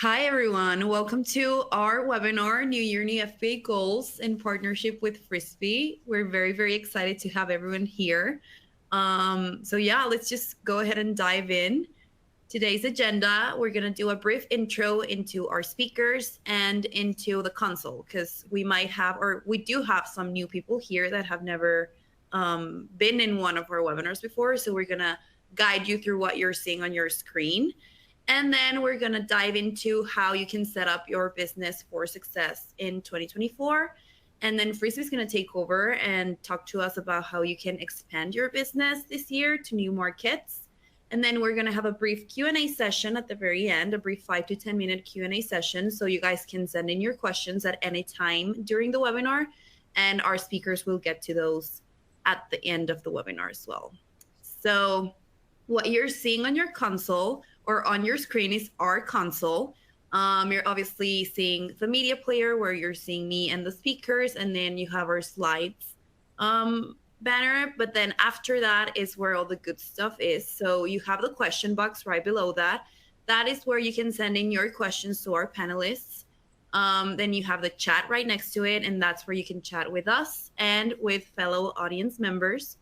Hi, everyone. Welcome to our webinar, New Year, New FBA Goals, in partnership with Frisbi. We're very, very excited to have everyone here. Yeah, let's just go ahead and dive in. Today's agenda, we're going to do a brief intro into our speakers and into the console, because we do have some new people here that have never been in one of our webinars before. So we're going to guide you through what you're seeing on your screen. And then we're going to dive into how you can set up your business for success in 2024. And then Frisbi is going to take over and talk to us about how you can expand your business this year to new markets. And then we're going to have a brief Q&A session at the very end, a brief 5 to 10 minute Q&A session. So you guys can send in your questions at any time during the webinar. And our speakers will get to those at the end of the webinar as well. So what you're seeing on your console or on your screen is our console. You're obviously seeing the media player where you're seeing me and the speakers, and then you have our slides banner. But then after that is where all the good stuff is. So you have the question box right below that. That is where you can send in your questions to our panelists. Then you have the chat right next to it, and that's where you can chat with us and with fellow audience members.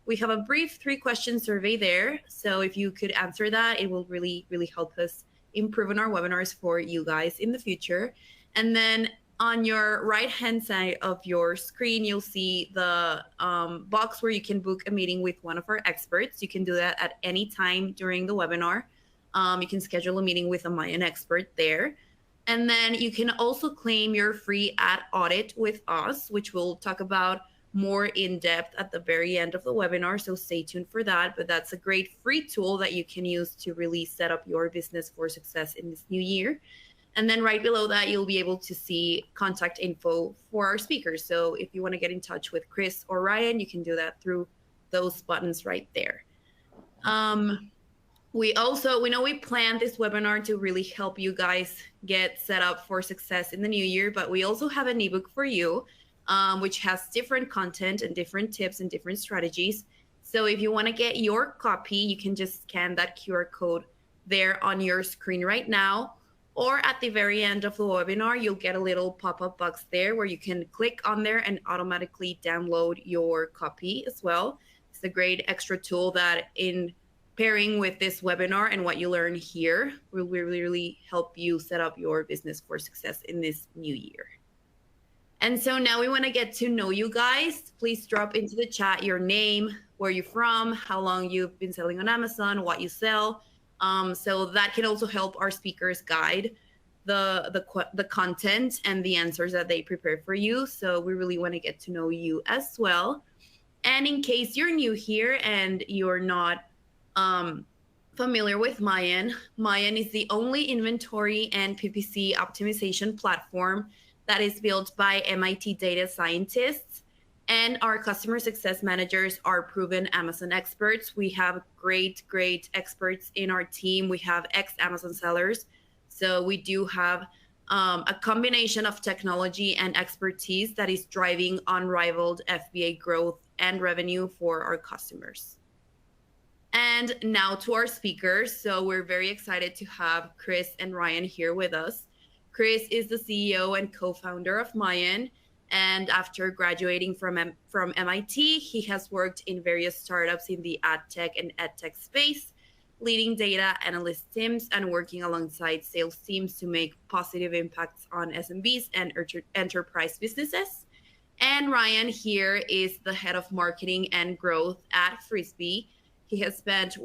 We have a brief 3-question survey there. So if you could answer that, it will really, really help us improve on our webinars for you guys in the future. And then on your right-hand side of your screen, you'll see the box where you can book a meeting with one of our experts. You can do that at any time during the webinar. You can schedule a meeting with a Mayan expert there. And then you can also claim your free Audit with us, which we'll talk about more in depth at the very end of the webinar. So stay tuned for that. But that's a great free tool that you can use to really set up your business for success in this new year. And then right below that, you'll be able to see contact info for our speakers. So if you want to get in touch with Chris or Ryan, you can do that through those buttons right there. We know we planned this webinar to really help you guys get set up for success in the new year, but we also have an ebook for you, which has different content and different tips and different strategies. So if you want to get your copy, you can just scan that QR code there on your screen right now. Or at the very end of the webinar, you'll get a little pop-up box there where you can click on there and automatically download your copy as well. It's a great extra tool that, in pairing with this webinar and what you learn here, will really help you set up your business for success in this new year. And so now we want to get to know you guys. Please drop into the chat your name, where you're from, how long you've been selling on Amazon, what you sell. So that can also help our speakers guide the content and the answers that they prepare for you. So we really want to get to know you as well. And in case you're new here and you're not familiar with Mayan, Mayan is the only inventory and PPC optimization platform that is built by MIT data scientists, and our customer success managers are proven Amazon experts. We have great experts in our team. We have ex-Amazon sellers. So we do have a combination of technology and expertise that is driving unrivaled FBA growth and revenue for our customers. And now to our speakers. So we're very excited to have Chris and Ryan here with us. Chris is the CEO and co-founder of Mayan, and after graduating from MIT, he has worked in various startups in the ad tech and ed tech space, leading data analyst teams and working alongside sales teams to make positive impacts on SMBs and enterprise businesses. And Ryan here is the head of marketing and growth at Frisbi. He has spent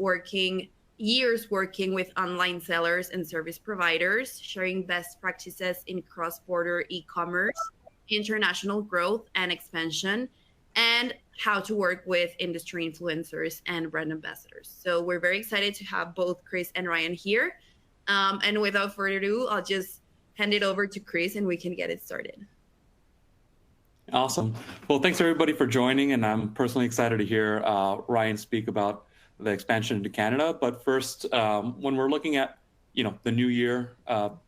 years working with online sellers and service providers, sharing best practices in cross-border e-commerce, international growth and expansion, and how to work with industry influencers and brand ambassadors. So we're very excited to have both Chris and Ryan here. And without further ado, I'll just hand it over to Chris and we can get it started. Awesome. Well, thanks everybody for joining, and I'm personally excited to hear Ryan speak about the expansion into Canada. But first, when we're looking at the new year,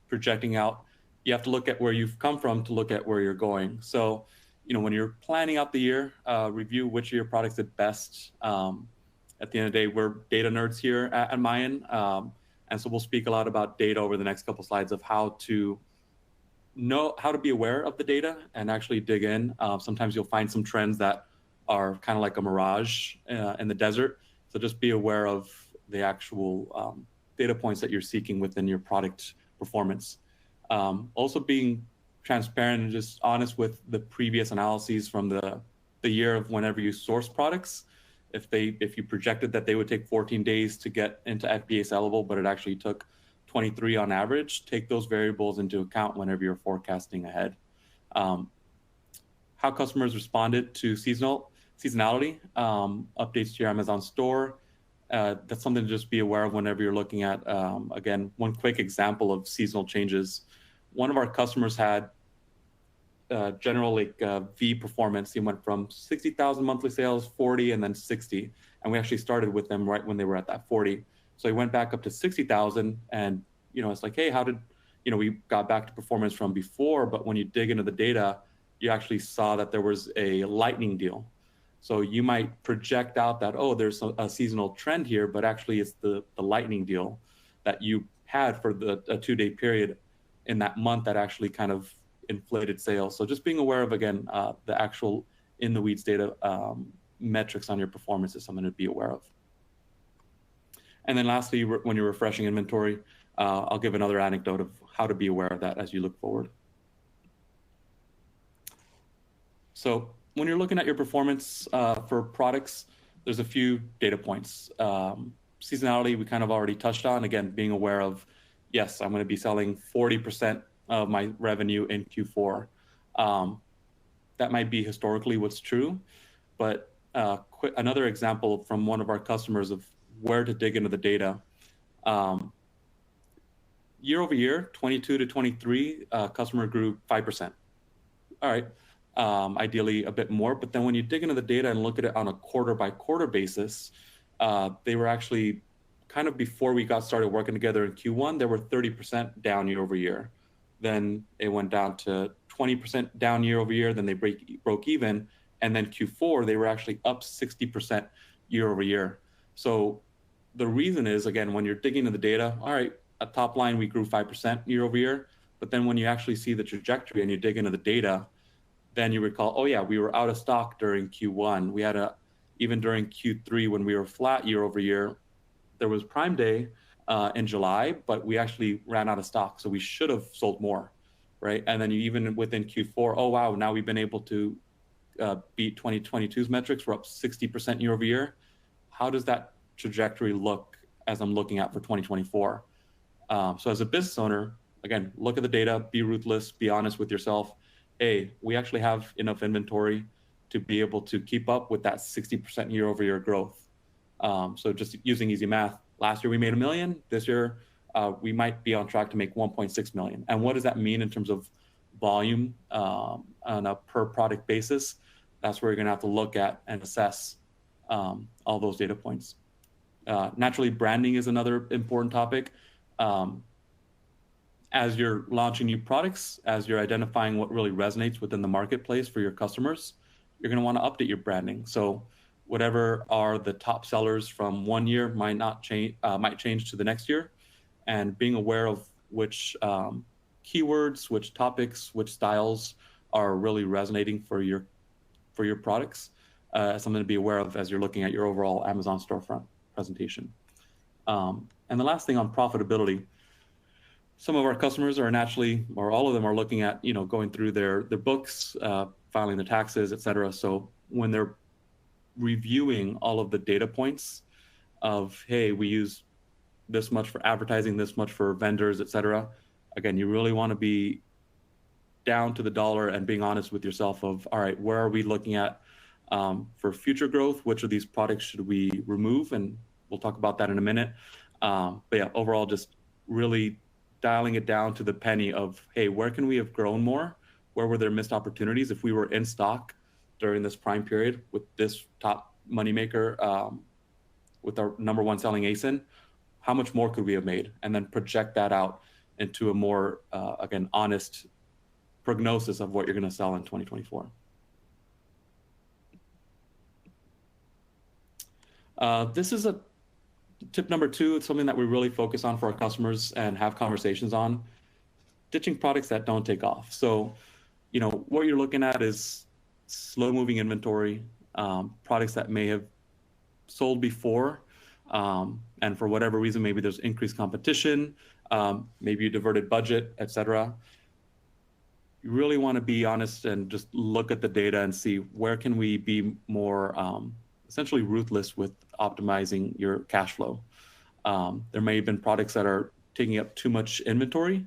projecting out, you have to look at where you've come from to look at where you're going. So when you're planning out the year, review which of your products did best. At the end of the day, we're data nerds here at Mayan. And so we'll speak a lot about data over the next couple slides of how to be aware of the data and actually dig in. Sometimes you'll find some trends that are kind of like a mirage in the desert. So just be aware of the actual data points that you're seeking within your product performance. Also being transparent and just honest with the previous analyses from the year of whenever you source products. If you projected that they would take 14 days to get into FBA sellable, but it actually took 23 on average, take those variables into account whenever you're forecasting ahead. How customers responded to seasonality, updates to your Amazon store. That's something to just be aware of whenever you're looking at, again, one quick example of seasonal changes. One of our customers had general V performance. He went from 60,000 monthly sales, 40, and then 60. And we actually started with them right when they were at that 40. So he went back up to 60,000, and it's like, hey, how did we got back to performance from before? But when you dig into the data, you actually saw that there was a lightning deal. So you might project out that, oh, there's a seasonal trend here, but actually it's the lightning deal that you had for a 2-day period in that month that actually kind of inflated sales. So just being aware of, again, the actual in the weeds data metrics on your performance is something to be aware of. And then lastly, when you're refreshing inventory, I'll give another anecdote of how to be aware of that as you look forward. So when you're looking at your performance for products, there's a few data points. Seasonality, we kind of already touched on. Again, being aware of, yes, I'm going to be selling 40% of my revenue in Q4. That might be historically what's true, but another example from one of our customers of where to dig into the data. Year over year, 22 to 23, customer grew 5%. All right, ideally a bit more, but then when you dig into the data and look at it on a quarter by quarter basis, they were actually kind of before we got started working together in Q1, they were 30% down year over year. Then it went down to 20% down year over year. Then they broke even. And then Q4, they were actually up 60% year over year. So the reason is, again, when you're digging into the data, all right, at top line, we grew 5% year over year. But then when you actually see the trajectory and you dig into the data, then you recall, oh yeah, we were out of stock during Q1. We had even during Q3 when we were flat year over year, there was Prime Day in July, but we actually ran out of stock. So we should have sold more, right? And then you even within Q4, oh wow, now we've been able to beat 2022's metrics. We're up 60% year over year. How does that trajectory look as I'm looking at for 2024? So as a business owner, again, look at the data, be ruthless, be honest with yourself. Hey, we actually have enough inventory to be able to keep up with that 60% year over year growth. So just using easy math, last year we made $1 million. This year we might be on track to make 1.6 million. And what does that mean in terms of volume on a per product basis? That's where you're gonna have to look at and assess all those data points. Naturally, branding is another important topic. As you're launching new products, as you're identifying what really resonates within the marketplace for your customers, you're gonna wanna update your branding. So whatever are the top sellers from one year might change to the next year, and being aware of which keywords, which topics, which styles are really resonating for your products, something to be aware of as you're looking at your overall Amazon storefront presentation. And the last thing on profitability, some of our customers are naturally, or all of them are looking at, going through their books, filing the taxes, et cetera. So when they're reviewing all of the data points of, hey, we use this much for advertising, this much for vendors, et cetera. Again, you really want to be down to the dollar and being honest with yourself of, all right, where are we looking at for future growth? Which of these products should we remove? And we'll talk about that in a minute. But yeah, overall, just really dialing it down to the penny of, hey, where can we have grown more? Where were there missed opportunities? If we were in stock during this prime period with this top moneymaker, with our number one selling ASIN, how much more could we have made? And then project that out into a more, again, honest prognosis of what you're going to sell in 2024. This is a tip number two, it's something that we really focus on for our customers and have conversations on, ditching products that don't take off. So, what you're looking at is slow moving inventory, products that may have sold before, and for whatever reason, maybe there's increased competition, maybe you diverted budget, etc. You really want to be honest and just look at the data and see where can we be more essentially ruthless with optimizing your cash flow. There may have been products that are taking up too much inventory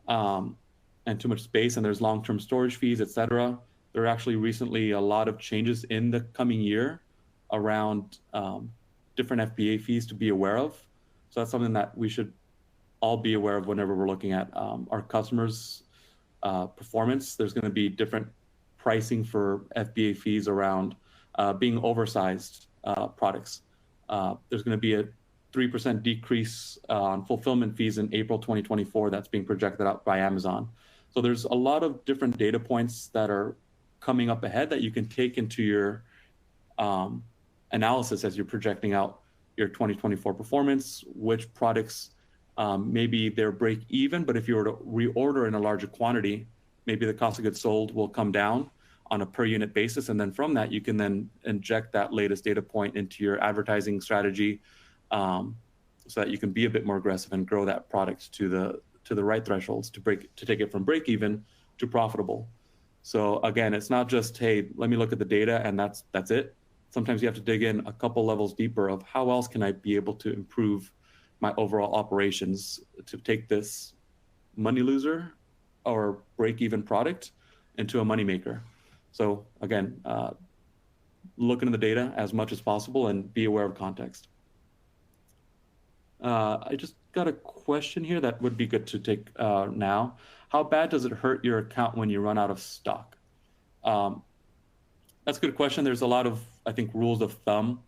and too much space, and there's long-term storage fees, etc. There are actually recently a lot of changes in the coming year around different FBA fees to be aware of. So that's something that we should all be aware of whenever we're looking at our customers' performance. There's going to be different pricing for FBA fees around being oversized products. There's going to be a 3% decrease on fulfillment fees in April 2024 that's being projected out by Amazon. So there's a lot of different data points that are coming up ahead that you can take into your analysis as you're projecting out your 2024 performance, which products maybe they're break even, but if you were to reorder in a larger quantity, maybe the cost of goods sold will come down on a per unit basis. And then from that, you can then inject that latest data point into your advertising strategy so that you can be a bit more aggressive and grow that product to the right thresholds to take it from break even to profitable. So again, it's not just, hey, let me look at the data and that's it. Sometimes you have to dig in a couple levels deeper of how else can I be able to improve my overall operations to take this money loser or break even product into a money maker. So again, look into the data as much as possible and be aware of context. I just got a question here that would be good to take now. How bad does it hurt your account when you run out of stock? That's a good question. There's a lot of, I think, rules of thumb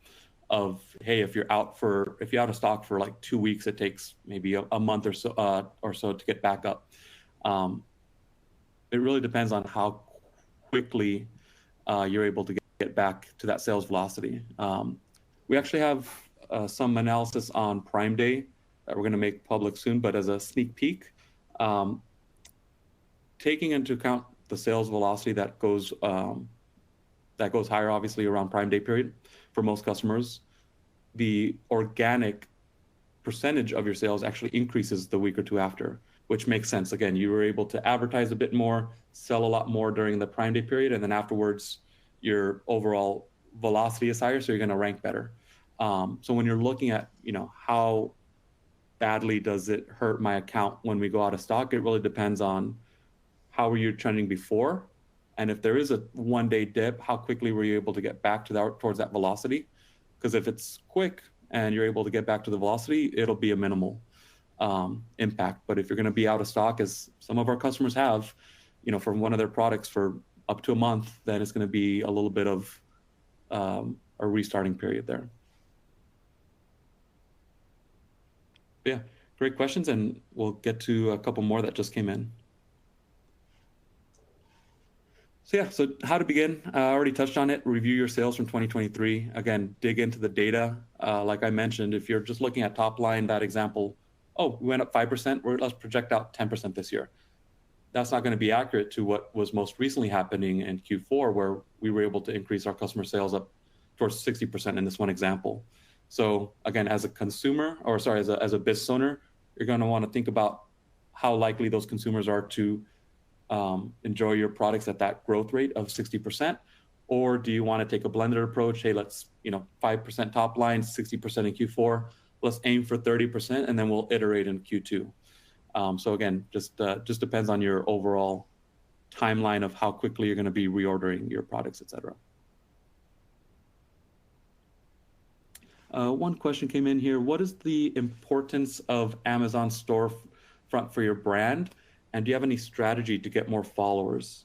of, hey, if you're out of stock for like 2 weeks, it takes maybe a month or so to get back up. It really depends on how quickly you're able to get back to that sales velocity. We actually have some analysis on Prime Day that we're going to make public soon, but as a sneak peek, taking into account the sales velocity that goes higher, obviously, around Prime Day period for most customers, the organic percentage of your sales actually increases the week or two after, which makes sense. Again, you were able to advertise a bit more, sell a lot more during the Prime Day period, and then afterwards, your overall velocity is higher, so you're going to rank better. So when you're looking at, how badly does it hurt my account when we go out of stock, it really depends on how were you trending before, and if there is a one-day dip, how quickly were you able to get back towards that velocity? Because if it's quick and you're able to get back to the velocity, it'll be a minimal impact. But if you're going to be out of stock, as some of our customers have, for one of their products for up to a month, then it's going to be a little bit of a restarting period there. Yeah, great questions, and we'll get to a couple more that just came in. So how to begin? I already touched on it. Review your sales from 2023. Again, dig into the data. Like I mentioned, if you're just looking at top line, that example, we went up 5%, let's project out 10% this year. That's not going to be accurate to what was most recently happening in Q4, where we were able to increase our customer sales up towards 60% in this one example. So again, as a consumer, as a business owner, you're going to want to think about how likely those consumers are to enjoy your products at that growth rate of 60%, or do you want to take a blended approach? Hey, let's 5% top line, 60% in Q4. Let's aim for 30%, and then we'll iterate in Q2. So again, just depends on your overall timeline of how quickly you're going to be reordering your products, etc. One question came in here. What is the importance of Amazon storefront for your brand? And do you have any strategy to get more followers?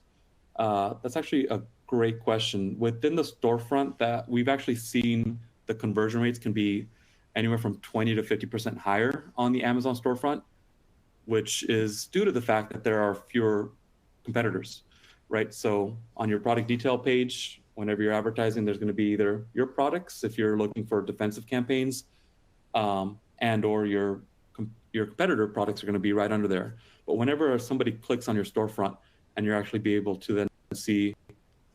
That's actually a great question. Within the storefront, that we've actually seen the conversion rates can be anywhere from 20 to 50% higher on the Amazon storefront, which is due to the fact that there are fewer competitors, right? So on your product detail page, whenever you're advertising, there's going to be either your products, if you're looking for defensive campaigns, and or your competitor products are going to be right under there. But whenever somebody clicks on your storefront and you're actually be able to then see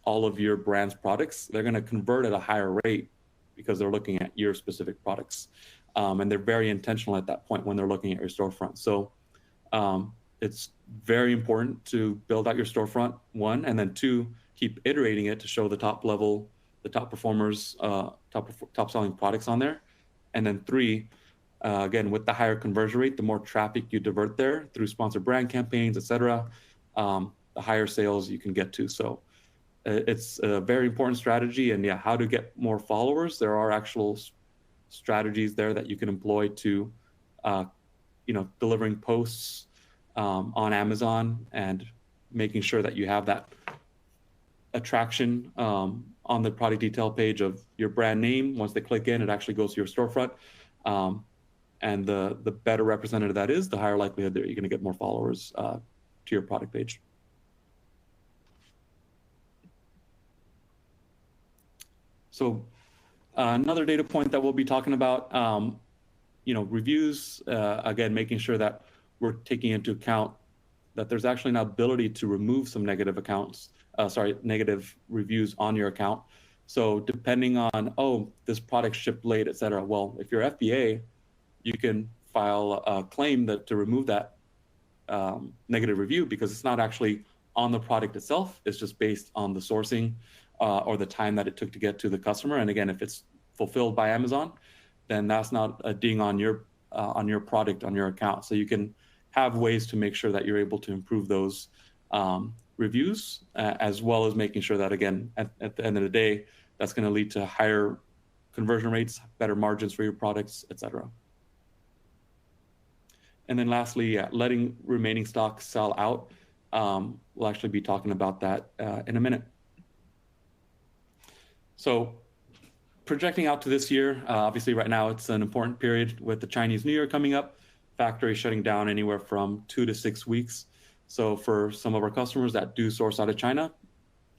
all of your brand's products, they're going to convert at a higher rate because they're looking at your specific products. And they're very intentional at that point when they're looking at your storefront. So it's very important to build out your storefront, one, and then two, keep iterating it to show the top level, the top performers, top selling products on there. And then three, again, with the higher conversion rate, the more traffic you divert there through sponsored brand campaigns, et cetera, the higher sales you can get to. So it's a very important strategy. And yeah, how to get more followers. There are actual strategies there that you can employ to, delivering posts on Amazon and making sure that you have that attraction on the product detail page of your brand name. Once they click in, it actually goes to your storefront. And the better representative that is, the higher likelihood that you're going to get more followers to your product page. So another data point that we'll be talking about, reviews, again, making sure that we're taking into account that there's actually an ability to remove some negative negative reviews on your account. So depending on, this product shipped late, et cetera. Well, if you're FBA, you can file a claim to remove that negative review because it's not actually on the product itself. It's just based on the sourcing or the time that it took to get to the customer. And again, if it's fulfilled by Amazon, then that's not a ding on your product, on your account. So you can have ways to make sure that you're able to improve those reviews, as well as making sure that, again, at the end of the day, that's going to lead to higher conversion rates, better margins for your products, et cetera. And then lastly, letting remaining stock sell out. We'll actually be talking about that in a minute. So projecting out to this year, obviously right now it's an important period with the Chinese New Year coming up, factory shutting down anywhere from 2 to 6 weeks. So for some of our customers that do source out of China,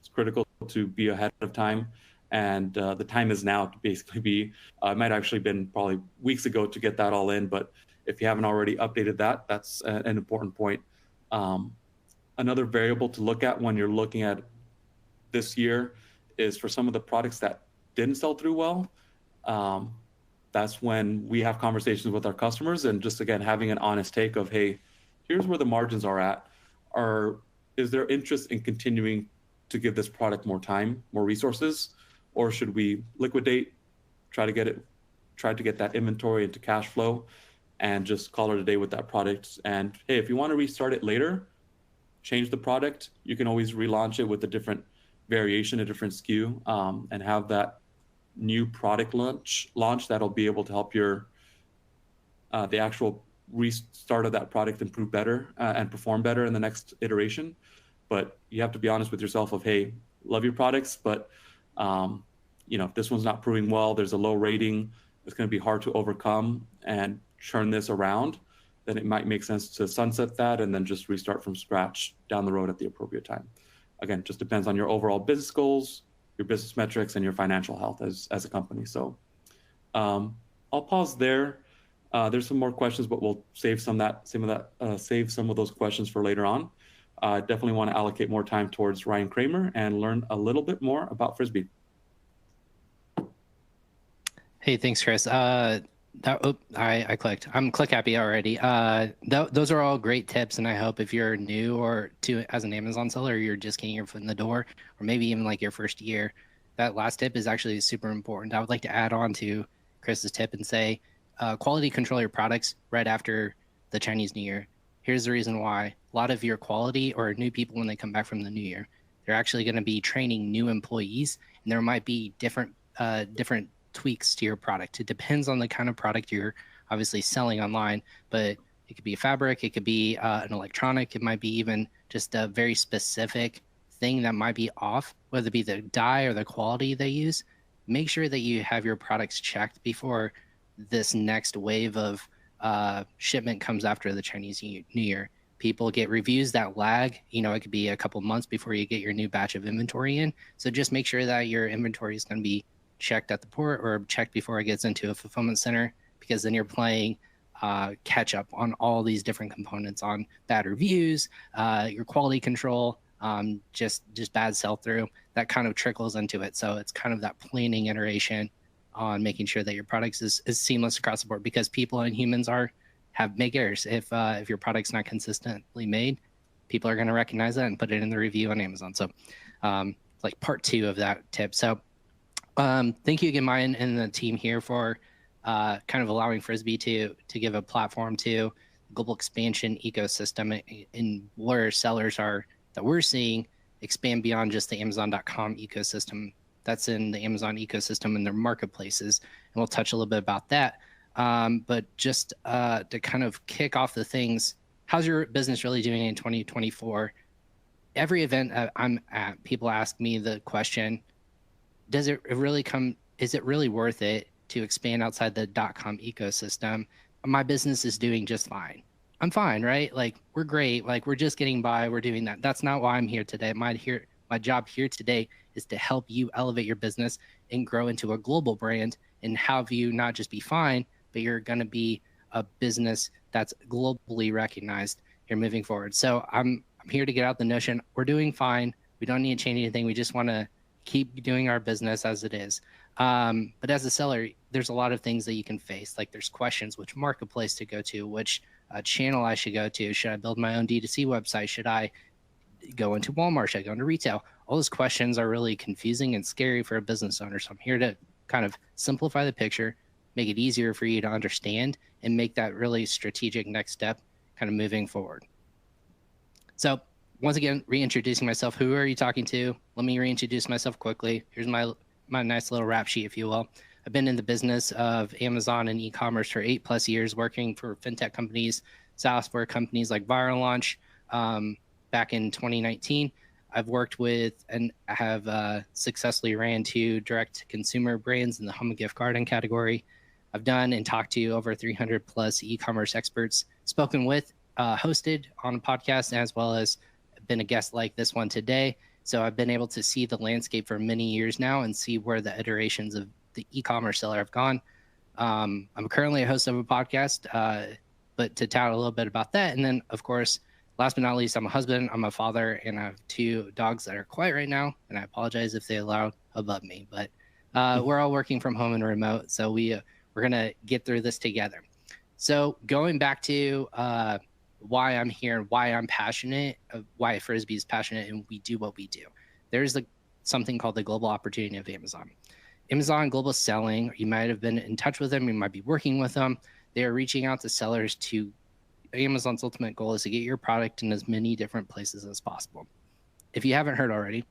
it's critical to be ahead of time. And the time is now to basically be, it might have actually been probably weeks ago to get that all in, but if you haven't already updated that, that's an important point. Another variable to look at when you're looking at this year is for some of the products that didn't sell through well. That's when we have conversations with our customers and just, again, having an honest take of, hey, here's where the margins are at. Is there interest in continuing to give this product more time, more resources, or should we liquidate, try to get that inventory into cash flow and just call it a day with that product? And hey, if you want to restart it later, change the product, you can always relaunch it with a different variation, a different SKU, and have that new product launch that'll be able to help your the actual restart of that product improve better and perform better in the next iteration. But you have to be honest with yourself of, hey, love your products, but if this one's not proving well, there's a low rating, it's going to be hard to overcome and turn this around, then it might make sense to sunset that and then just restart from scratch down the road at the appropriate time. Again, just depends on your overall business goals, your business metrics, and your financial health as a company. So I'll pause there. There's some more questions, but we'll save some of those questions for later on. Definitely want to allocate more time towards Ryan Cramer and learn a little bit more about Frisbi. Hey, thanks, Chris. I clicked. I'm click happy already. Those are all great tips, and I hope if you're new as an Amazon seller, you're just getting your foot in the door, or maybe even like your first year, that last tip is actually super important. I would like to add on to Chris's tip and say, quality control your products right after the Chinese New Year. Here's the reason why. A lot of your quality or new people, when they come back from the New Year, they're actually going to be training new employees, and there might be different tweaks to your product. It depends on the kind of product you're obviously selling online, but it could be a fabric, it could be an electronic, it might be even just a very specific thing that might be off, whether it be the dye or the quality they use. Make sure that you have your products checked before this next wave of shipment comes after the Chinese New Year. People get reviews that lag. It could be a couple months before you get your new batch of inventory in. So just make sure that your inventory is going to be checked at the port or checked before it gets into a fulfillment center. because then you're playing catch up on all these different components, on bad reviews, your quality control, just bad sell-through. That kind of trickles into it. So it's kind of that planning iteration on making sure that your products is seamless across the board, because people and humans make errors. If your product's not consistently made, people are going to recognize that and put it in the review on Amazon. So like part 2 of that tip. So thank you again, Mayan and the team here, for kind of allowing Frisbi to give a platform to global expansion ecosystem, in where sellers are, that we're seeing, expand beyond just the Amazon.com ecosystem. That's in the Amazon ecosystem and their marketplaces. And we'll touch a little bit about that. But just to kind of kick off the things, how's your business really doing in 2024? Every event I'm at, people ask me the question, is it really worth it to expand outside the .com ecosystem? My business is doing just fine. I'm fine, right? Like, we're great. Like, we're just getting by. We're doing that. That's not why I'm here today. My job here today is to help you elevate your business and grow into a global brand, and have you not just be fine, but you're going to be a business that's globally recognized. You're moving forward. So I'm here to get out the notion we're doing fine. We don't need to change anything. We just want to keep doing our business as it is. But as a seller, there's a lot of things that you can face. Like, there's questions, which marketplace to go to, which channel I should go to. Should I build my own D2C website? Should I go into Walmart? Should I go into retail? All those questions are really confusing and scary for a business owner. So I'm here to kind of simplify the picture, make it easier for you to understand, and make that really strategic next step kind of moving forward. So once again, reintroducing myself. Who are you talking to? Let me reintroduce myself quickly. Here's my nice little rap sheet, if you will. I've been in the business of Amazon and e-commerce for 8+ years, working for fintech companies, software companies like Viral Launch. Back in 2019, I've worked with and have successfully ran 2 direct-to-consumer brands in the home and gift garden category. I've done and talked to over 300+ e-commerce experts, spoken with, hosted on a podcast, as well as been a guest like this one today. So I've been able to see the landscape for many years now and see where the iterations of the e-commerce seller have gone. I'm currently a host of a podcast, but to tout a little bit about that. And then, of course, last but not least, I'm a husband, I'm a father, and I have 2 dogs that are quiet right now. And I apologize if they loud above me, but we're all working from home and remote. So we're going to get through this together. So going back to why I'm here and why I'm passionate, why Frisbi is passionate and we do what we do. There's something called the global opportunity of Amazon. Amazon Global Selling, you might have been in touch with them, you might be working with them. They are reaching out to sellers to, Amazon's ultimate goal is to get your product in as many different places as possible. If you haven't heard already,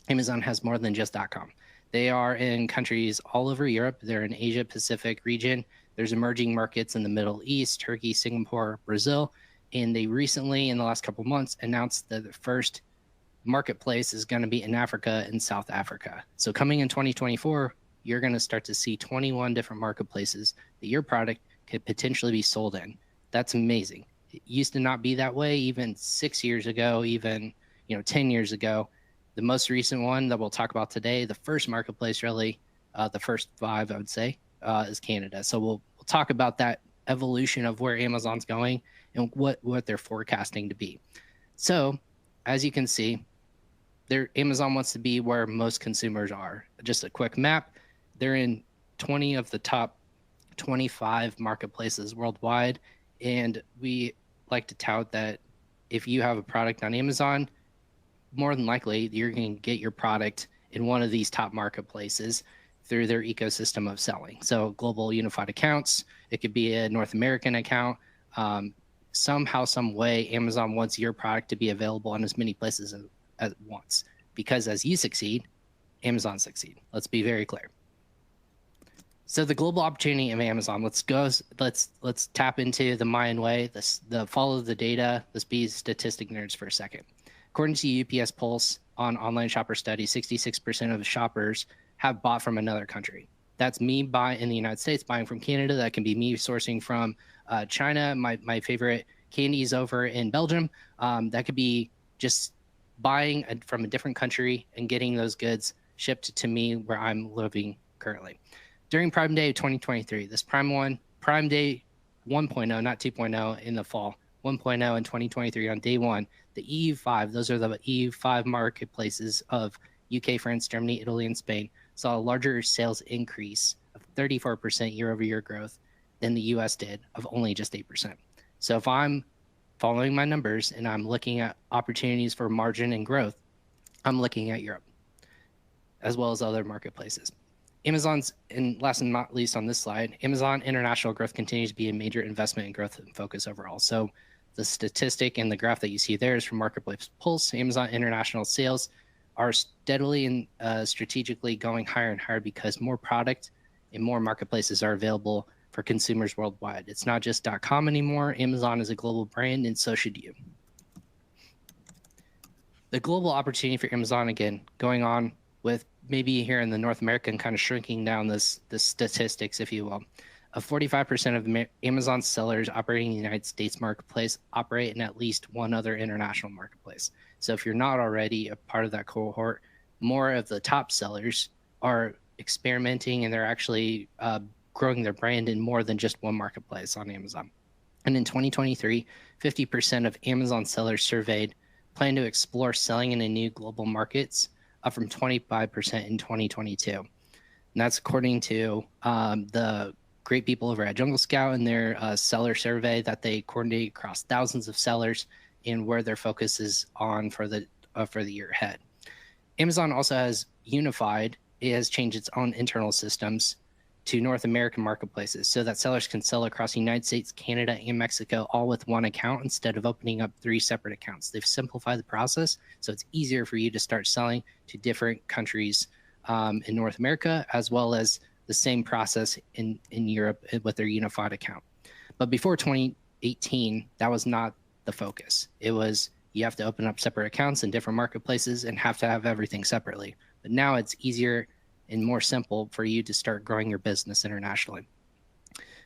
Amazon has more than just .com. They are in countries all over Europe. They're in Asia Pacific region. There's emerging markets in the Middle East, Turkey, Singapore, Brazil. And they recently, in the last couple of months, announced that the first marketplace is going to be in Africa and South Africa. So coming in 2024, you're going to start to see 21 different marketplaces that your product could potentially be sold in. That's amazing. It used to not be that way even 6 years ago, even 10 years ago. The most recent one that we'll talk about today, the first marketplace really, the first 5, I would say, is Canada. So we'll talk about that evolution of where Amazon's going and what they're forecasting to be. So as you can see, Amazon wants to be where most consumers are. Just a quick map. They're in 20 of the top 25 marketplaces worldwide. And we like to tout that if you have a product on Amazon, more than likely you're going to get your product in one of these top marketplaces through their ecosystem of selling. So global unified accounts, it could be a North American account. Somehow, some way, Amazon wants your product to be available in as many places as once. Because as you succeed, Amazon succeed. Let's be very clear. So the global opportunity of Amazon, let's tap into the Mayan way, the follow the data. Let's be statistic nerds for a second. According to UPS Pulse on online shopper study, 66% of shoppers have bought from another country. That's me buying in the United States, buying from Canada. That can be me sourcing from China, my favorite candies over in Belgium. That could be just buying from a different country and getting those goods shipped to me where I'm living currently. During Prime Day of 2023, this Prime 1 Prime Day 1.0, not 2.0 in the fall, 1.0 in 2023 on day one, the EU5, those are the EU5 marketplaces of UK, France, Germany, Italy, and Spain, saw a larger sales increase of 34% year-over-year growth than the US did of only just 8%. So if I'm following my numbers and I'm looking at opportunities for margin and growth, I'm looking at Europe as well as other marketplaces. Amazon's, and last and not least on this slide, Amazon international growth continues to be a major investment and growth and focus overall. So the statistic and the graph that you see there is from Marketplace Pulse. Amazon international sales are steadily and strategically going higher and higher because more product and more marketplaces are available for consumers worldwide. It's not just .com anymore. Amazon is a global brand, and so should you. The global opportunity for Amazon, again, going on with maybe here in the North American kind of shrinking down the statistics, if you will, of 45% of Amazon sellers operating in the United States marketplace operate in at least one other international marketplace. So if you're not already a part of that cohort, more of the top sellers are experimenting and they're actually growing their brand in more than just one marketplace on Amazon. And in 2023, 50% of Amazon sellers surveyed plan to explore selling in a new global markets, up from 25% in 2022. And that's according to the great people over at Jungle Scout and their seller survey that they coordinate across thousands of sellers and where their focus is on for the year ahead. Amazon also has unified, it has changed its own internal systems to North American marketplaces so that sellers can sell across the United States, Canada, and Mexico all with one account instead of opening up 3 separate accounts. They've simplified the process, so it's easier for you to start selling to different countries in North America, as well as the same process in Europe with their unified account. But before 2018, that was not the focus. It was you have to open up separate accounts in different marketplaces and have to have everything separately. But now it's easier and more simple for you to start growing your business internationally.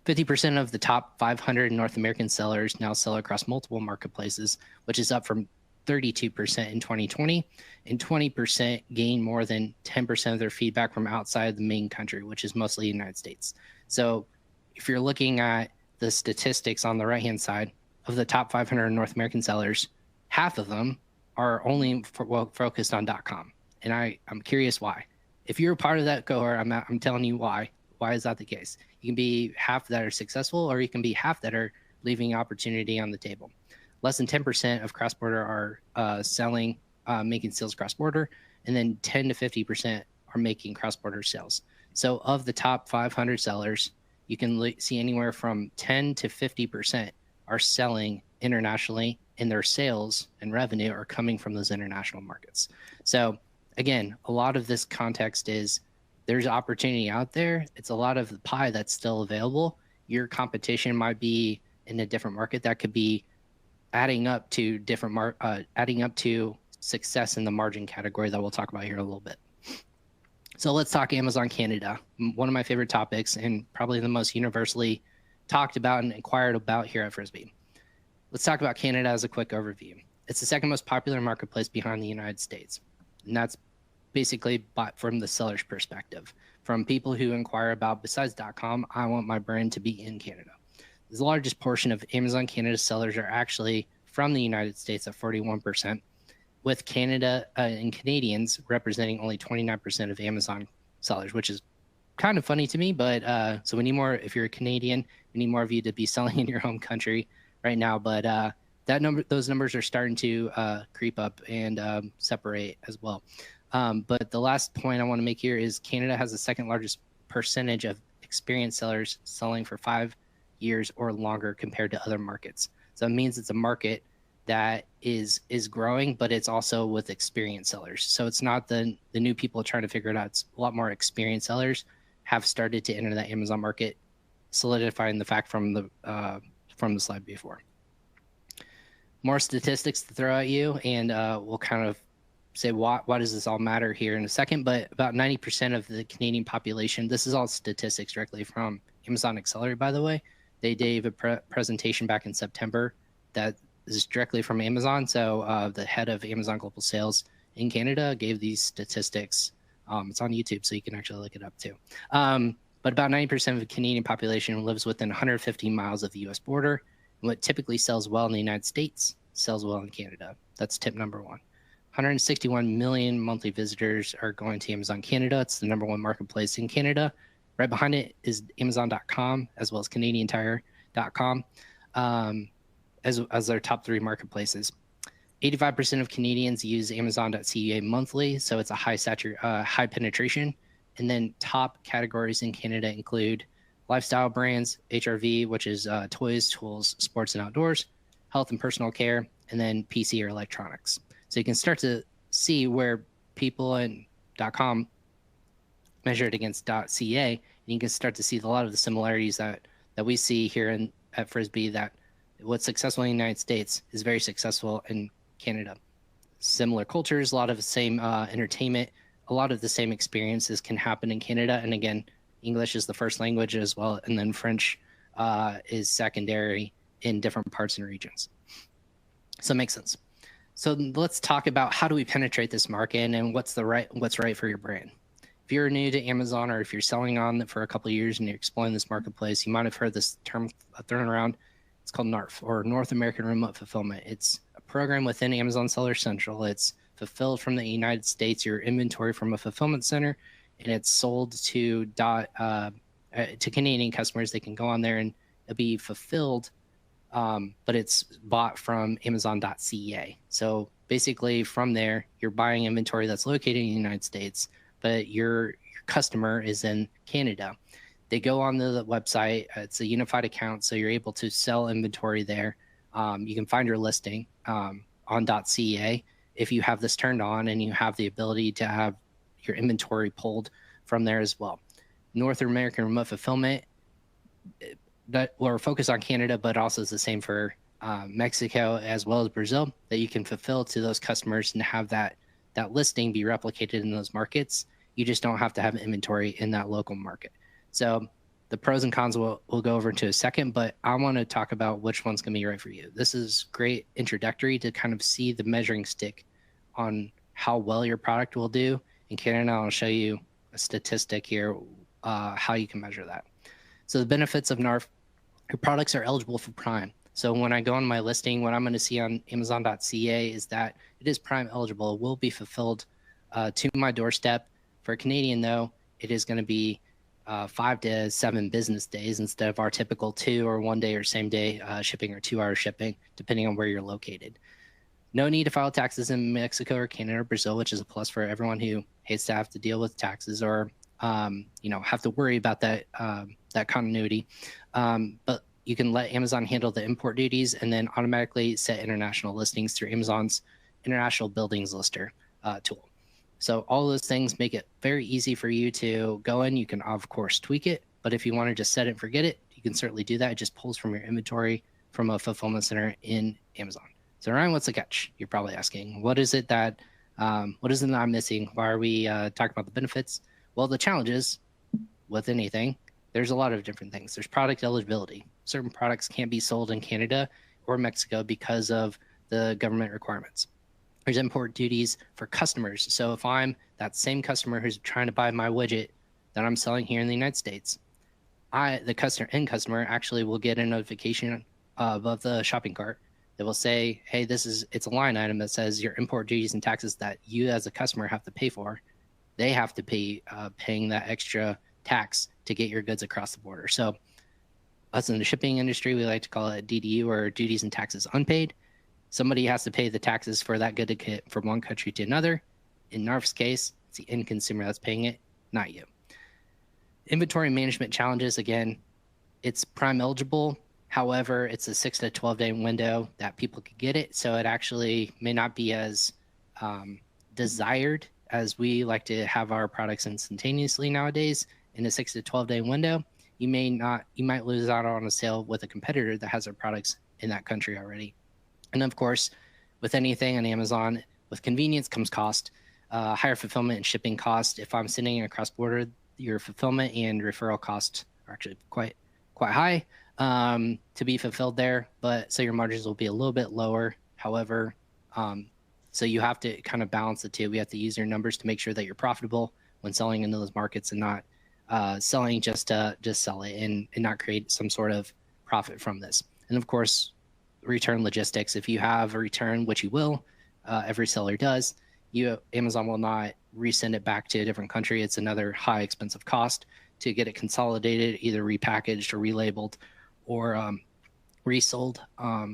50% of the top 500 North American sellers now sell across multiple marketplaces, which is up from 32% in 2020, and 20% gain more than 10% of their feedback from outside the main country, which is mostly the United States. So if you're looking at the statistics on the right-hand side of the top 500 North American sellers, half of them are only focused on .com. And I'm curious why. If you're a part of that cohort, I'm telling you why. Why is that the case? You can be half that are successful, or you can be half that are leaving opportunity on the table. Less than 10% of cross-border are selling, making sales cross-border, and then 10 to 50% are making cross-border sales. So of the top 500 sellers, you can see anywhere from 10 to 50% are selling internationally, and their sales and revenue are coming from those international markets. So again, a lot of this context is there's opportunity out there. It's a lot of the pie that's still available. Your competition might be in a different market that could be adding up to success in the margin category that we'll talk about here in a little bit. So let's talk Amazon Canada, one of my favorite topics and probably the most universally talked about and inquired about here at Frisbi. Let's talk about Canada as a quick overview. It's the second most popular marketplace behind the United States. And that's basically from the seller's perspective. From people who inquire about, besides .com, I want my brand to be in Canada. The largest portion of Amazon Canada sellers are actually from the United States at 41%, with Canada and Canadians representing only 29% of Amazon sellers, which is kind of funny to me. But so we need more, if you're a Canadian, we need more of you to be selling in your home country right now. But those numbers are starting to creep up and separate as well. But the last point I want to make here is Canada has the second largest percentage of experienced sellers selling for 5 years or longer compared to other markets. So it means it's a market that is growing, but it's also with experienced sellers. So it's not the new people trying to figure it out. It's a lot more experienced sellers have started to enter the Amazon market, solidifying the fact from the slide before. More statistics to throw at you, and we'll kind of say why does this all matter here in a second. But about 90% of the Canadian population, this is all statistics directly from Amazon Accelerate, by the way. They gave a presentation back in September that is directly from Amazon. So the head of Amazon Global Sales in Canada gave these statistics. It's on YouTube, so you can actually look it up too. but about 90% of the Canadian population lives within 150 miles of the US border. And what typically sells well in the United States sells well in Canada. That's tip number one. 161 million monthly visitors are going to Amazon Canada. It's the #1 marketplace in Canada. Right behind it is Amazon.com, as well as CanadianTire.com, as their top 3 marketplaces. 85% of Canadians use Amazon.ca monthly, so it's a high penetration. And then top categories in Canada include lifestyle brands, HRV, which is toys, tools, sports, and outdoors, health and personal care, and then PC or electronics. So you can start to see where people in .com measure it against .ca, and you can start to see a lot of the similarities that we see here at Frisbi, that what's successful in the United States is very successful in Canada. Similar cultures, a lot of the same entertainment, a lot of the same experiences can happen in Canada. And again, English is the first language as well, and then French is secondary in different parts and regions. So it makes sense. So let's talk about how do we penetrate this market and what's right for your brand. If you're new to Amazon, or if you're selling on for a couple of years and you're exploring this marketplace, you might have heard this term thrown around. It's called NARF, or North American Remote Fulfillment. It's a program within Amazon Seller Central. It's fulfilled from the United States, your inventory from a fulfillment center, and it's sold to Canadian customers. They can go on there and it'll be fulfilled, but it's bought from Amazon.ca. So basically from there, you're buying inventory that's located in the United States, but your customer is in Canada. They go on the website. It's a unified account, so you're able to sell inventory there. You can find your listing on .ca if you have this turned on, and you have the ability to have your inventory pulled from there as well. North American Remote Fulfillment, that we're focused on Canada, but also is the same for Mexico as well as Brazil, that you can fulfill to those customers and have that listing be replicated in those markets. You just don't have to have inventory in that local market. So the pros and cons we'll go over into a second, but I want to talk about which one's going to be right for you. This is great introductory to kind of see the measuring stick on how well your product will do. In Canada, I'll show you a statistic here, how you can measure that. So the benefits of NARF, your products are eligible for Prime. So when I go on my listing, what I'm going to see on Amazon.ca is that it is Prime eligible. It will be fulfilled to my doorstep. For a Canadian, though, it is going to be 5 to 7 business days instead of our typical 2 or 1 day or same day shipping, or 2-hour shipping, depending on where you're located. No need to file taxes in Mexico or Canada or Brazil, which is a plus for everyone who hates to have to deal with taxes or have to worry about that continuity. But you can let Amazon handle the import duties and then automatically set international listings through Amazon's International Buildings Lister tool. So all those things make it very easy for you to go in. You can, of course, tweak it, but if you want to just set it and forget it, you can certainly do that. It just pulls from your inventory from a fulfillment center in Amazon. So Ryan, what's the catch? You're probably asking. What is it that I'm missing? Why are we talking about the benefits? Well, the challenges with anything, there's a lot of different things. There's product eligibility. Certain products can't be sold in Canada or Mexico because of the government requirements. There's import duties for customers. So if I'm that same customer who's trying to buy my widget that I'm selling here in the United States, the end customer actually will get a notification above the shopping cart that will say, hey, it's a line item that says your import duties and taxes that you as a customer have to pay for. They have to pay paying that extra tax to get your goods across the border. So us in the shipping industry, we like to call it DDU, or duties and taxes unpaid. Somebody has to pay the taxes for that good to get from one country to another. In NARF's case, it's the end consumer that's paying it, not you. Inventory management challenges, again, it's Prime eligible. However, it's a 6 to 12 day window that people could get it. So it actually may not be as desired as we like to have our products instantaneously nowadays. In a 6 to 12 day window, you might lose out on a sale with a competitor that has their products in that country already. And of course, with anything on Amazon, with convenience comes cost, higher fulfillment and shipping cost. If I'm sending across border, your fulfillment and referral costs are actually quite high to be fulfilled there. But so your margins will be a little bit lower. However, so you have to kind of balance the two. We have to use your numbers to make sure that you're profitable when selling into those markets and not selling just to just sell it and not create some sort of profit from this. And of course, return logistics. If you have a return, which you will, every seller does, Amazon will not resend it back to a different country. It's another high expensive cost to get it consolidated, either repackaged or relabeled or resold.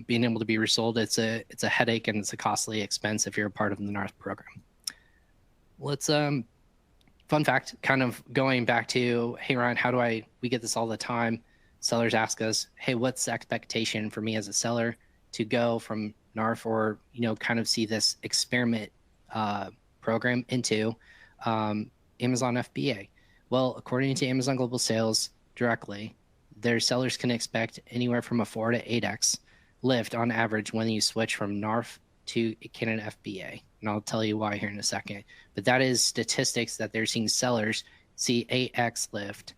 Being able to be resold, it's a headache and it's a costly expense if you're a part of the NARF program. Let's fun fact, kind of going back to, hey Ryan, we get this all the time. Sellers ask us, hey, what's the expectation for me as a seller to go from NARF or, kind of see this experiment program into Amazon FBA? Well, according to Amazon Global Sales directly, their sellers can expect anywhere from a 4 to 8x lift on average when you switch from NARF to Canada FBA. And I'll tell you why here in a second. But that is statistics that they're seeing sellers see 8x lift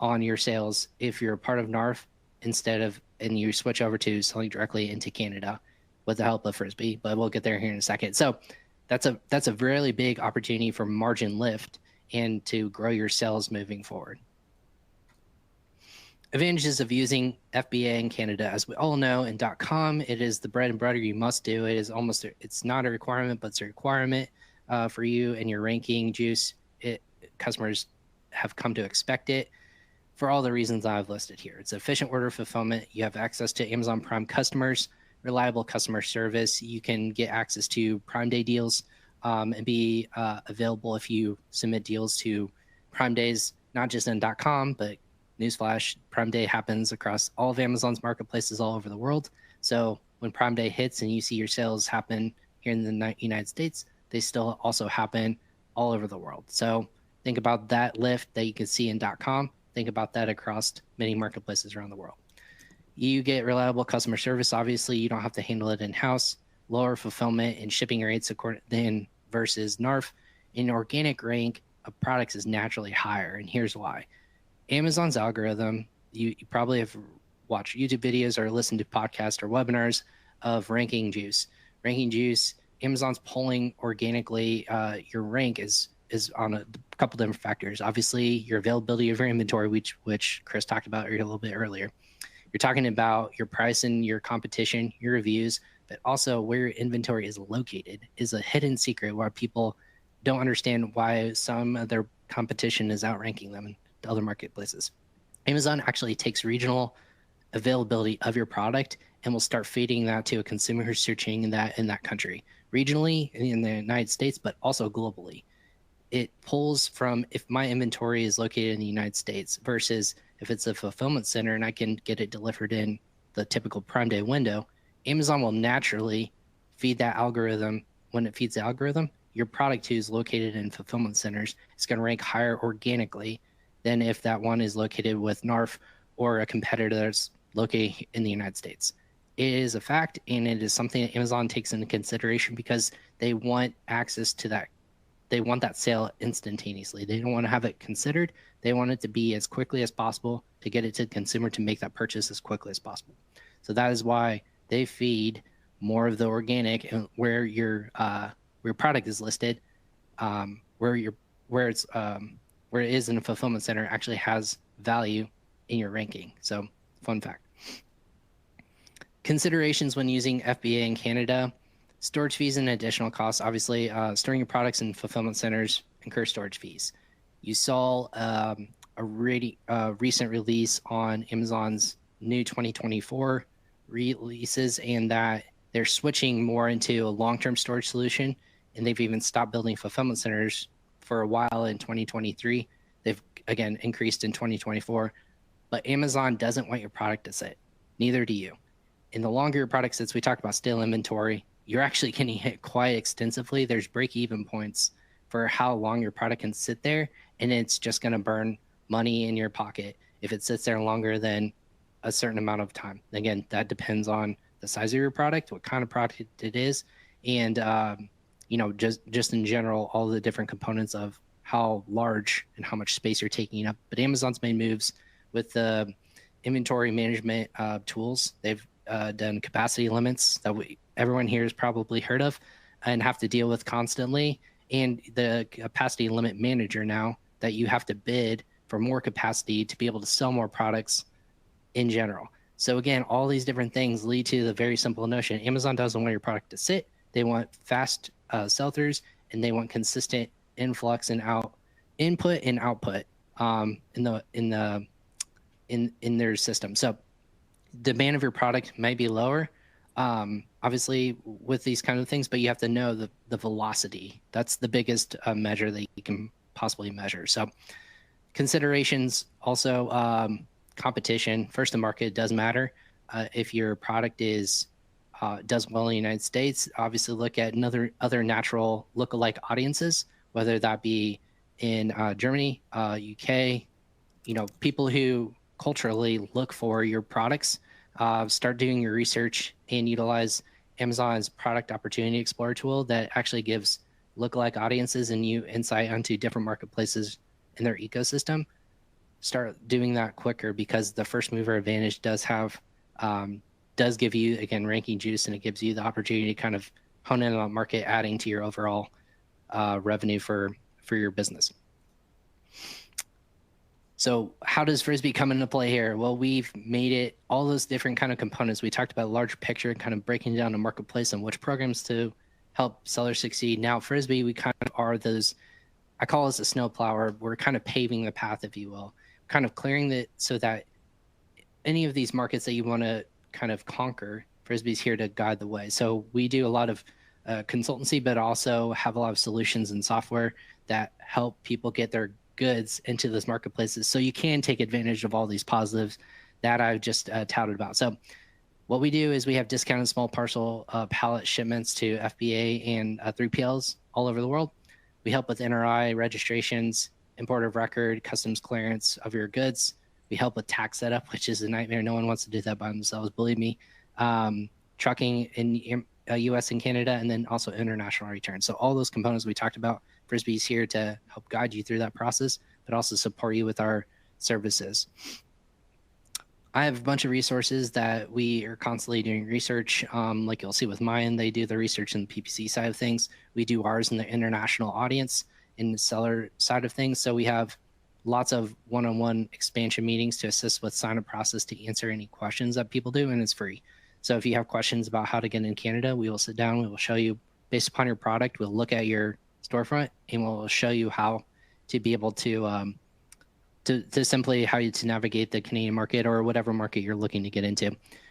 on your sales if you're a part of NARF and you switch over to selling directly into Canada with the help of Frisbi, but we'll get there here in a second. So that's a really big opportunity for margin lift and to grow your sales moving forward. Advantages of using FBA in Canada, as we all know, in .com, it is the bread and butter you must do. It's not a requirement, but it's a requirement for you and your ranking juice. Customers have come to expect it for all the reasons I've listed here. It's efficient order fulfillment. You have access to Amazon Prime customers, reliable customer service. You can get access to Prime Day deals and be available if you submit deals to Prime Days, not just in .com, but newsflash, Prime Day happens across all of Amazon's marketplaces all over the world. So when Prime Day hits and you see your sales happen here in the United States, they still also happen all over the world. So think about that lift that you can see in .com. Think about that across many marketplaces around the world. You get reliable customer service. Obviously, you don't have to handle it in-house. Lower fulfillment and shipping rates than versus NARF. In organic rank of products is naturally higher, and here's why. Amazon's algorithm, you probably have watched YouTube videos or listened to podcasts or webinars of ranking juice. Ranking juice, Amazon's polling organically. Your rank is on a couple different factors. Obviously, your availability of your inventory, which Chris talked about a little bit earlier. You're talking about your price and your competition, your reviews, but also where your inventory is located is a hidden secret where people don't understand why some of their competition is outranking them in other marketplaces. Amazon actually takes regional availability of your product and will start feeding that to a consumer who's searching that in that country, regionally in the United States, but also globally. It pulls from if my inventory is located in the United States versus if it's a fulfillment center and I can get it delivered in the typical Prime Day window, Amazon will naturally feed that algorithm. When it feeds the algorithm, your product who's located in fulfillment centers is going to rank higher organically than if that one is located with NARF or a competitor that's located in the United States. It is a fact, and it is something that Amazon takes into consideration because they want access to that. They want that sale instantaneously. They don't want to have it considered. They want it to be as quickly as possible to get it to the consumer to make that purchase as quickly as possible. So that is why they feed more of the organic and where your product is listed, where it is in a fulfillment center actually has value in your ranking. So fun fact. Considerations when using FBA in Canada. Storage fees and additional costs. Obviously, storing your products in fulfillment centers incur storage fees. You saw a recent release on Amazon's new 2024 releases, and that they're switching more into a long-term storage solution, and they've even stopped building fulfillment centers for a while in 2023. They've, again, increased in 2024. But Amazon doesn't want your product to sit. Neither do you. In the longer your product sits, we talked about stale inventory, you're actually getting hit quite extensively. There's break-even points for how long your product can sit there, and it's just going to burn money in your pocket if it sits there longer than a certain amount of time. Again, that depends on the size of your product, what kind of product it is, and just in general, all the different components of how large and how much space you're taking up. But Amazon's made moves with the inventory management tools. They've done capacity limits that everyone here has probably heard of and have to deal with constantly. And the capacity limit manager now that you have to bid for more capacity to be able to sell more products in general. So again, all these different things lead to the very simple notion. Amazon doesn't want your product to sit. They want fast sell-throughs, and they want consistent influx and input and output in their system. So demand of your product might be lower, obviously with these kind of things, but you have to know the velocity. That's the biggest measure that you can possibly measure. So considerations also, competition, first to market does matter. If your product does well in the United States, obviously look at other natural lookalike audiences, whether that be in Germany, UK, people who culturally look for your products. Start doing your research and utilize Amazon's product opportunity explorer tool that actually gives lookalike audiences and you insight onto different marketplaces in their ecosystem. Start doing that quicker, because the first mover advantage does give you, again, ranking juice, and it gives you the opportunity to kind of hone in on market, adding to your overall revenue for your business. So how does Frisbi come into play here? Well, we've made it all those different kind of components. We talked about large picture, kind of breaking down the marketplace and which programs to help sellers succeed. Now Frisbi, we kind of are those, I call us a snowplower. We're kind of paving the path, if you will, kind of clearing it so that any of these markets that you want to kind of conquer, Frisbi's here to guide the way. So we do a lot of consultancy, but also have a lot of solutions and software that help people get their goods into those marketplaces, so you can take advantage of all these positives that I've just touted about. So what we do is we have discounted small parcel pallet shipments to FBA and 3PLs all over the world. We help with NRI registrations, import of record, customs clearance of your goods. We help with tax setup, which is a nightmare. No one wants to do that by themselves, believe me. Trucking in US and Canada, and then also international returns. So all those components we talked about, Frisbi's here to help guide you through that process, but also support you with our services. I have a bunch of resources that we are constantly doing research. Like you'll see with Mayan, they do the research in the PPC side of things. We do ours in the international audience in the seller side of things. So we have lots of one-on-one expansion meetings to assist with sign-up process to answer any questions that people do, and it's free. So if you have questions about how to get in Canada, we will sit down, we will show you based upon your product, we'll look at your storefront, and we'll show you how to be able to simply how to navigate the Canadian market or whatever market you're looking to get into.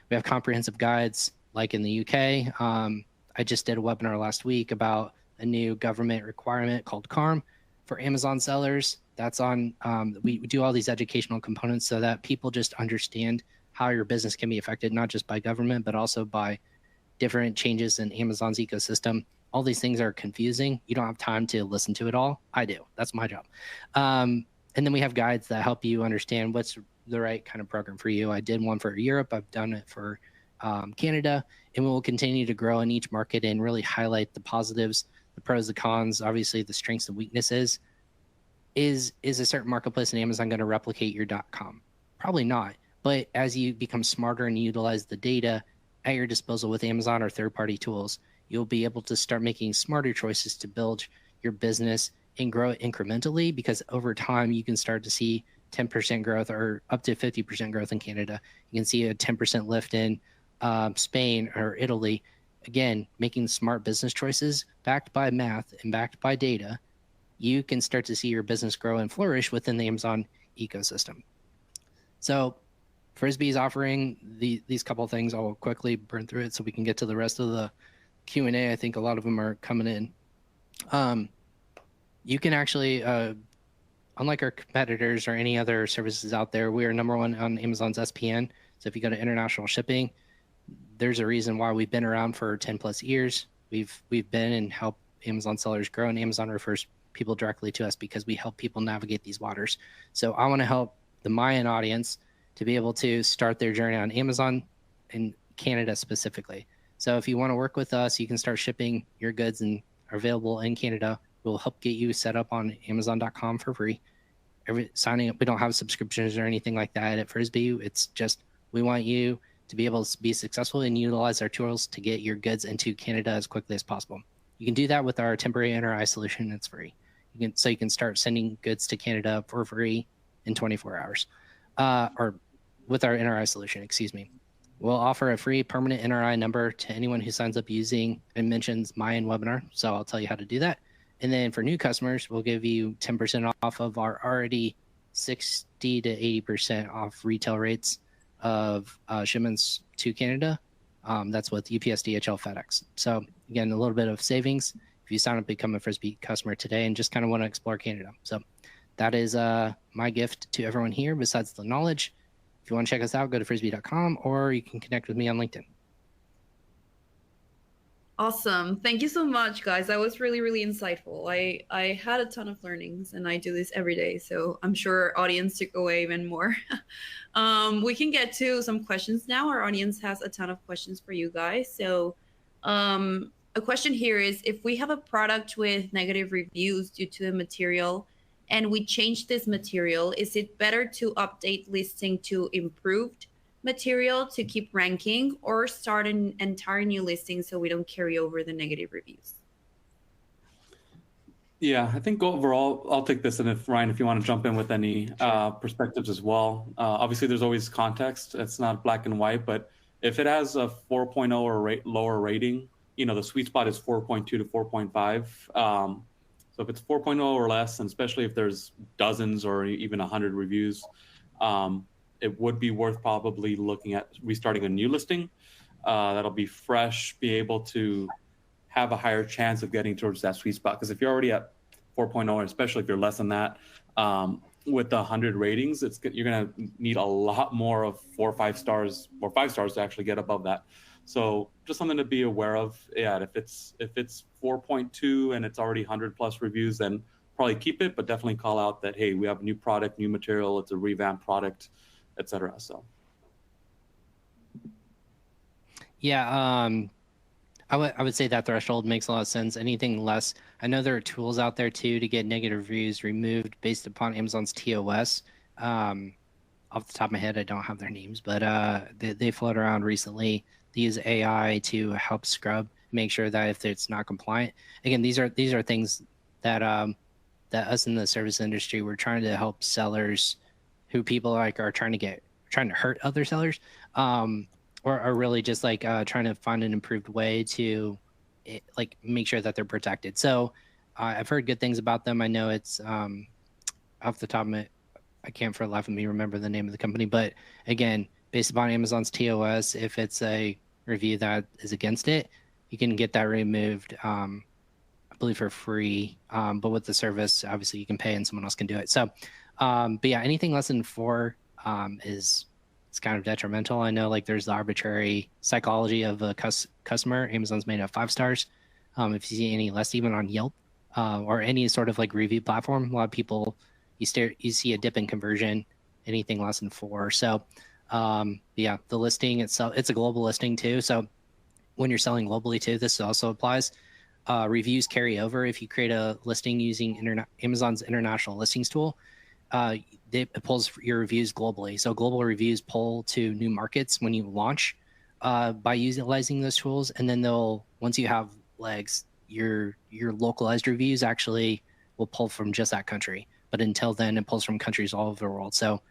We have comprehensive guides, like in the UK. I just did a webinar last week about a new government requirement called CARM for Amazon sellers. That's on, we do all these educational components so that people just understand how your business can be affected, not just by government, but also by different changes in Amazon's ecosystem. All these things are confusing. You don't have time to listen to it all. I do. That's my job. And then we have guides that help you understand what's the right kind of program for you. I did one for Europe. I've done it for Canada, and we will continue to grow in each market and really highlight the positives, the pros, the cons, obviously the strengths and weaknesses. Is a certain marketplace in Amazon going to replicate your .com? Probably not. But as you become smarter and utilize the data at your disposal with Amazon or third-party tools, you'll be able to start making smarter choices to build your business and grow it incrementally, because over time you can start to see 10% growth or up to 50% growth in Canada. You can see a 10% lift in Spain or Italy. Again, making smart business choices backed by math and backed by data, you can start to see your business grow and flourish within the Amazon ecosystem. So Frisbi is offering these couple of things. I'll quickly burn through it so we can get to the rest of the Q&A. I think a lot of them are coming in. You can actually, unlike our competitors or any other services out there, we are number one on Amazon's SPN. So if you go to international shipping, there's a reason why we've been around for 10 plus years. We've been and helped Amazon sellers grow, and Amazon refers people directly to us because we help people navigate these waters. So I want to help the Mayan audience to be able to start their journey on Amazon in Canada specifically. So if you want to work with us, you can start shipping your goods and are available in Canada. We'll help get you set up on Amazon.com for free. Signing up, we don't have subscriptions or anything like that at Frisbi. It's just, we want you to be able to be successful and utilize our tools to get your goods into Canada as quickly as possible. You can do that with our temporary NRI solution. It's free. You can start sending goods to Canada for free in 24 hours, or with our NRI solution, excuse me. We'll offer a free permanent NRI number to anyone who signs up using and mentions Mayan webinar. So I'll tell you how to do that. And then for new customers, we'll give you 10% off of our already 60 to 80% off retail rates of shipments to Canada. That's with UPS, DHL, FedEx. So again, a little bit of savings if you sign up, become a Frisbi customer today and just kind of want to explore Canada. So that is my gift to everyone here besides the knowledge. If you want to check us out, go to frisbi.com or you can connect with me on LinkedIn. Awesome. Thank you so much, guys. That was really, really insightful. I had a ton of learnings and I do this every day. So I'm sure our audience took away even more. We can get to some questions now. Our audience has a ton of questions for you guys. So a question here is, if we have a product with negative reviews due to the material and we change this material, is it better to update listing to improved material to keep ranking, or start an entire new listing so we don't carry over the negative reviews? Yeah, I think overall, I'll take this. And if Ryan, if you want to jump in with any perspectives as well. Obviously, there's always context. It's not black and white, but if it has a 4.0 or lower rating, the sweet spot is 4.2 to 4.5. So if it's 4.0 or less, and especially if there's dozens or even 100 reviews, it would be worth probably looking at restarting a new listing. That'll be fresh, be able to have a higher chance of getting towards that sweet spot. Because if you're already at 4.0, especially if you're less than that, with the 100 ratings, you're going to need a lot more of 4 or 5 stars or 5 stars to actually get above that. So just something to be aware of. Yeah, if it's 4.2 and it's already 100 plus reviews, then probably keep it, but definitely call out that, hey, we have a new product, new material, it's a revamped product, etc. So yeah, I would say that threshold makes a lot of sense. Anything less, I know there are tools out there too to get negative reviews removed based upon Amazon's TOS. Off the top of my head, I don't have their names, but they float around recently. They use AI to help scrub, make sure that if it's not compliant. Again, these are things that that us in the service industry, we're trying to help sellers who people like are trying to hurt other sellers, or are really just like trying to find an improved way to like make sure that they're protected. So I've heard good things about them. I know it's off the top of my, I can't for the life of me remember the name of the company, but again, based upon Amazon's TOS, if it's a review that is against it, you can get that removed, I believe for free. But with the service, obviously you can pay and someone else can do it. So, but yeah, anything less than 4 is kind of detrimental. I know like there's the arbitrary psychology of a customer. Amazon's made up 5 stars. If you see any less, even on Yelp or any sort of like review platform, a lot of people, you see a dip in conversion, anything less than 4. So yeah, the listing itself, it's a global listing too. So when you're selling globally too, this also applies. Reviews carry over. If you create a listing using Amazon's international listings tool, it pulls your reviews globally. So global reviews pull to new markets when you launch by utilizing those tools. And then once you have legs, your localized reviews actually will pull from just that country. But until then, it pulls from countries all over the world. So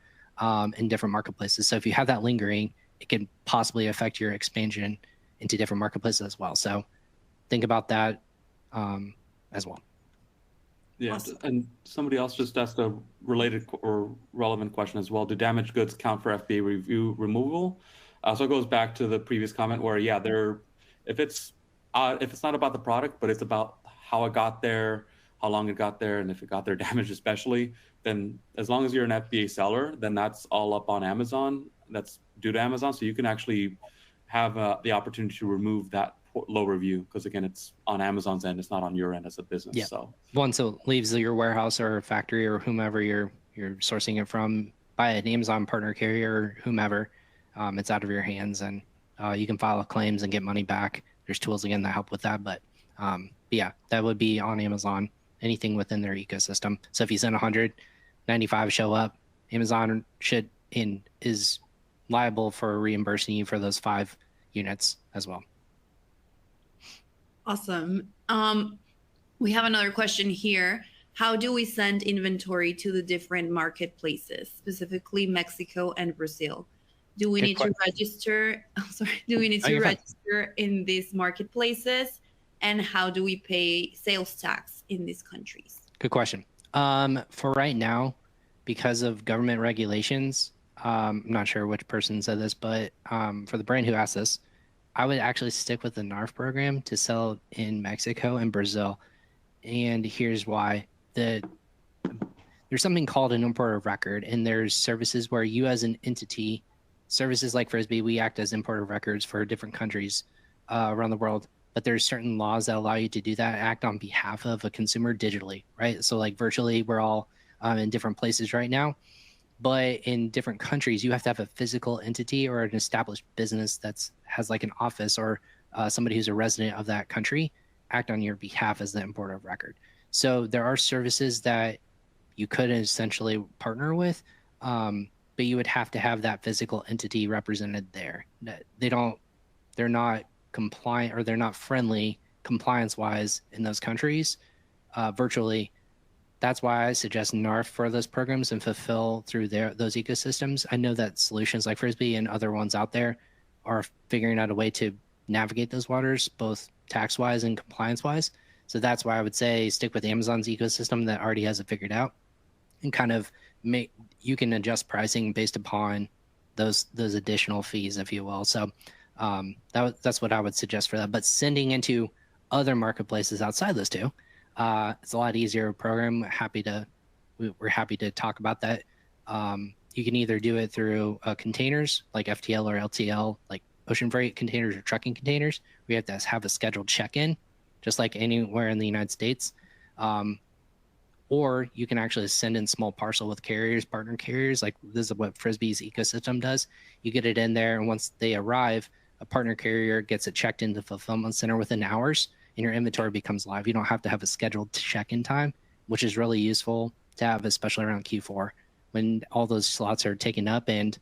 in different marketplaces. So if you have that lingering, it can possibly affect your expansion into different marketplaces as well. So think about that as well. Yeah, awesome. And somebody else just asked a related or relevant question as well. Do damaged goods count for FBA review removal? So it goes back to the previous comment where, yeah, if it's not about the product, but it's about how it got there, how long it got there, and if it got there damaged especially, then as long as you're an FBA seller, then that's all up on Amazon. That's due to Amazon. So you can actually have the opportunity to remove that low review, because again, it's on Amazon's end, it's not on your end as a business. Yeah. So once it leaves your warehouse or factory or whomever you're sourcing it from by an Amazon partner carrier or whomever, it's out of your hands, and you can file claims and get money back. There's tools again that help with that, but yeah, that would be on Amazon, anything within their ecosystem. So if you send 195 show up, Amazon is liable for reimbursing you for those 5 units as well. Awesome. We have another question here how do we send inventory to the different marketplaces, specifically Mexico and Brazil? Do we need to register? I'm sorry. Do we need to register in these marketplaces? And how do we pay sales tax in these countries? Good question. For right now, because of government regulations, I'm not sure which person said this, but for the brand who asked this, I would actually stick with the NARF program to sell in Mexico and Brazil. And here's why. There's something called an importer of record, and there's services where you as an entity, services like Frisbi, we act as importer of records for different countries around the world. But there's certain laws that allow you to do that, act on behalf of a consumer digitally, right? So like virtually, we're all in different places right now. But in different countries, you have to have a physical entity or an established business that has like an office or somebody who's a resident of that country act on your behalf as the importer of record. So there are services that you could essentially partner with, but you would have to have that physical entity represented there. They're not compliant, or they're not friendly compliance-wise in those countries virtually. That's why I suggest NARF for those programs and fulfill through those ecosystems. I know that solutions like Frisbi and other ones out there are figuring out a way to navigate those waters, both tax-wise and compliance-wise. So that's why I would say stick with Amazon's ecosystem that already has it figured out, and kind of you can adjust pricing based upon those additional fees, if you will. So that's what I would suggest for that. But sending into other marketplaces outside those two, it's a lot easier program. We're happy to talk about that. You can either do it through containers like FTL or LTL, like ocean freight containers or trucking containers. We have to have a scheduled check-in, just like anywhere in the United States. Or you can actually send in small parcel with carriers, partner carriers. Like this is what Frisbi's ecosystem does. You get it in there, and once they arrive, a partner carrier gets it checked into the fulfillment center within hours, and your inventory becomes live. You don't have to have a scheduled check-in time, which is really useful to have, especially around Q4 when all those slots are taken up. And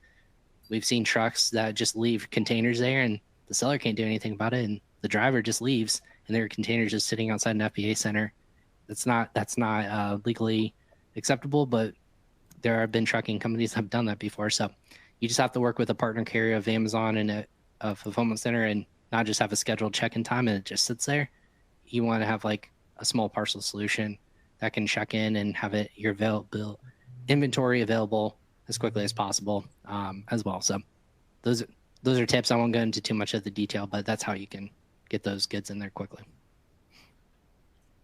we've seen trucks that just leave containers there, and the seller can't do anything about it, and the driver just leaves, and their containers just sitting outside an FBA center. That's not legally acceptable, but there have been trucking companies that have done that before. So you just have to work with a partner carrier of Amazon and a fulfillment center, and not just have a scheduled check-in time and it just sits there. You want to have like a small parcel solution that can check in and have your inventory available as quickly as possible as well. So those are tips. I won't go into too much of the detail, but that's how you can get those goods in there quickly.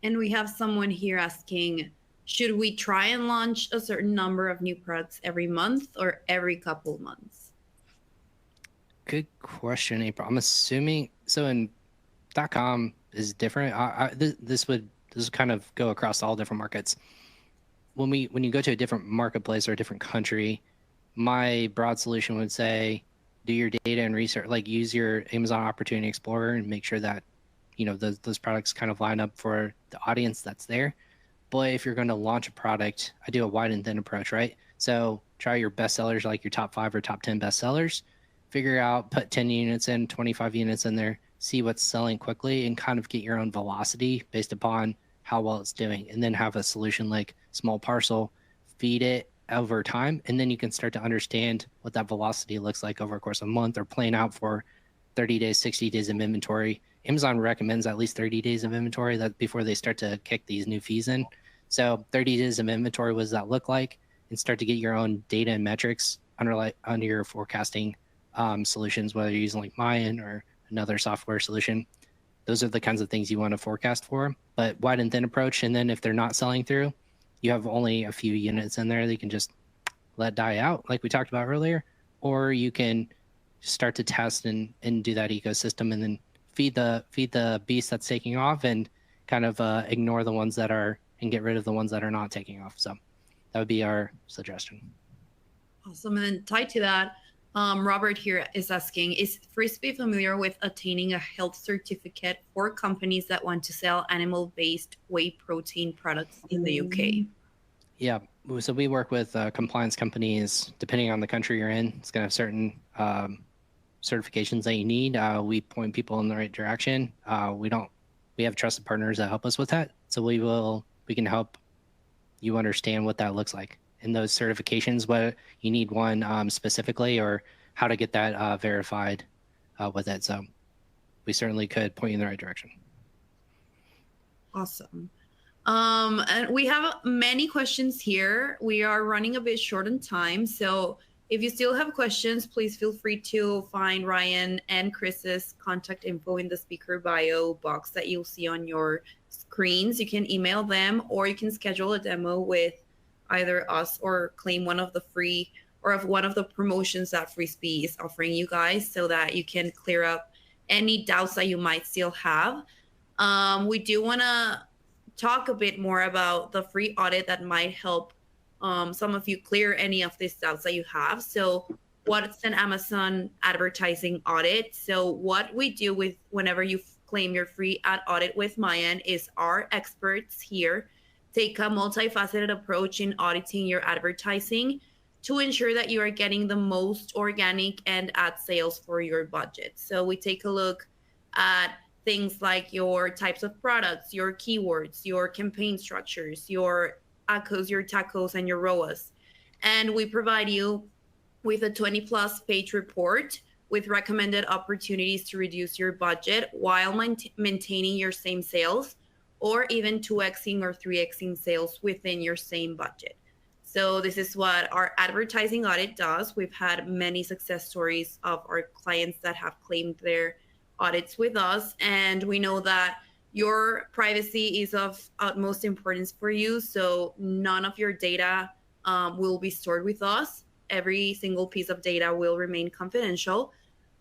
And we have someone here asking, should we try and launch a certain number of new products every month or every couple months? Good question, April. I'm assuming so. In .com is different. This would kind of go across all different markets. When you go to a different marketplace or a different country, my broad solution would say do your data and research, like use your Amazon Opportunity Explorer and make sure that those products kind of line up for the audience that's there. But if you're going to launch a product, I do a wide and thin approach, right? So try your best sellers, like your top 5 or top 10 best sellers, figure out, put 10 units in, 25 units in there, see what's selling quickly, and kind of get your own velocity based upon how well it's doing. And then have a solution like small parcel, feed it over time. And then you can start to understand what that velocity looks like over a course of a month, or plan out for 30 days, 60 days of inventory. Amazon recommends at least 30 days of inventory that before they start to kick these new fees in. So 30 days of inventory, what does that look like? And start to get your own data and metrics under your forecasting solutions, whether you're using like Mayan or another software solution. Those are the kinds of things you want to forecast for. But wide and thin approach. And then if they're not selling through, you have only a few units in there that you can just let die out, like we talked about earlier. Or you can start to test and do that ecosystem, and then feed the beast that's taking off, and kind of ignore the ones that are, and get rid of the ones that are not taking off. So that would be our suggestion. Awesome. And then tied to that, Robert here is asking, is Frisbi familiar with attaining a health certificate for companies that want to sell animal-based whey protein products in the UK? Yeah. So we work with compliance companies. Depending on the country you're in, it's going to have certain certifications that you need. We point people in the right direction. We have trusted partners that help us with that. So we can help you understand what that looks like in those certifications, what you need one specifically, or how to get that verified with it. So we certainly could point you in the right direction. Awesome. And we have many questions here. We are running a bit short on time. So if you still have questions, please feel free to find Ryan and Chris's contact info in the speaker bio box that you'll see on your screens. You can email them, or you can schedule a demo with either us or claim one of the free or of one of the promotions that Frisbi is offering you guys, so that you can clear up any doubts that you might still have. We do want to talk a bit more about the free audit that might help some of you clear any of these doubts that you have. So what's an Amazon advertising audit? So what we do with whenever you claim your free ad audit with Mayan is our experts here take a multifaceted approach in auditing your advertising to ensure that you are getting the most organic and ad sales for your budget. So we take a look at things like your types of products, your keywords, your campaign structures, your ACOs, your TACOs, and your ROAS. And we provide you with a 20+ page report with recommended opportunities to reduce your budget while maintaining your same sales, or even 2xing or 3xing sales within your same budget. So this is what our advertising audit does. We've had many success stories of our clients that have claimed their audits with us, and we know that your privacy is of utmost importance for you, so none of your data will be stored with us. Every single piece of data will remain confidential.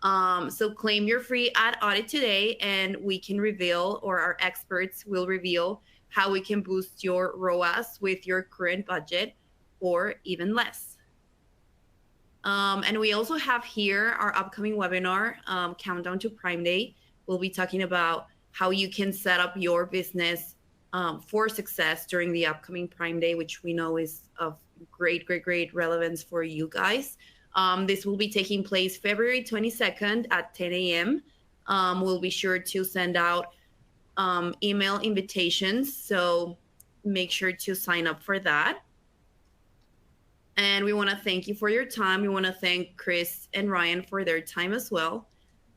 So claim your free ad audit today, and we can reveal, or our experts will reveal, how we can boost your ROAS with your current budget or even less. And we also have here our upcoming webinar, Countdown to Prime Day. We'll be talking about how you can set up your business for success during the upcoming Prime Day, which we know is of great relevance for you guys. This will be taking place February 22nd at 10 a.m. We'll be sure to send out email invitations, so make sure to sign up for that. And we want to thank you for your time. We want to thank Chris and Ryan for their time as well.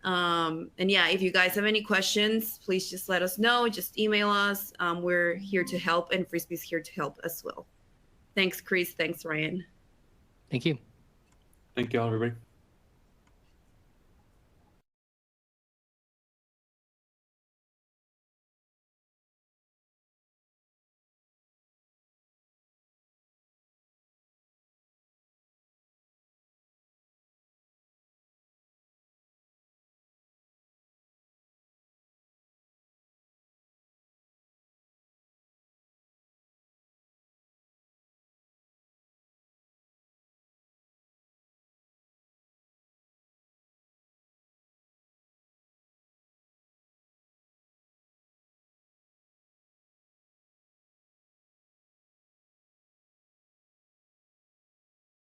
And yeah, if you guys have any questions, please just let us know. Just email us. We're here to help, and Frisbi's here to help as well. Thanks, Chris. Thanks, Ryan. Thank you. Thank you all, everybody.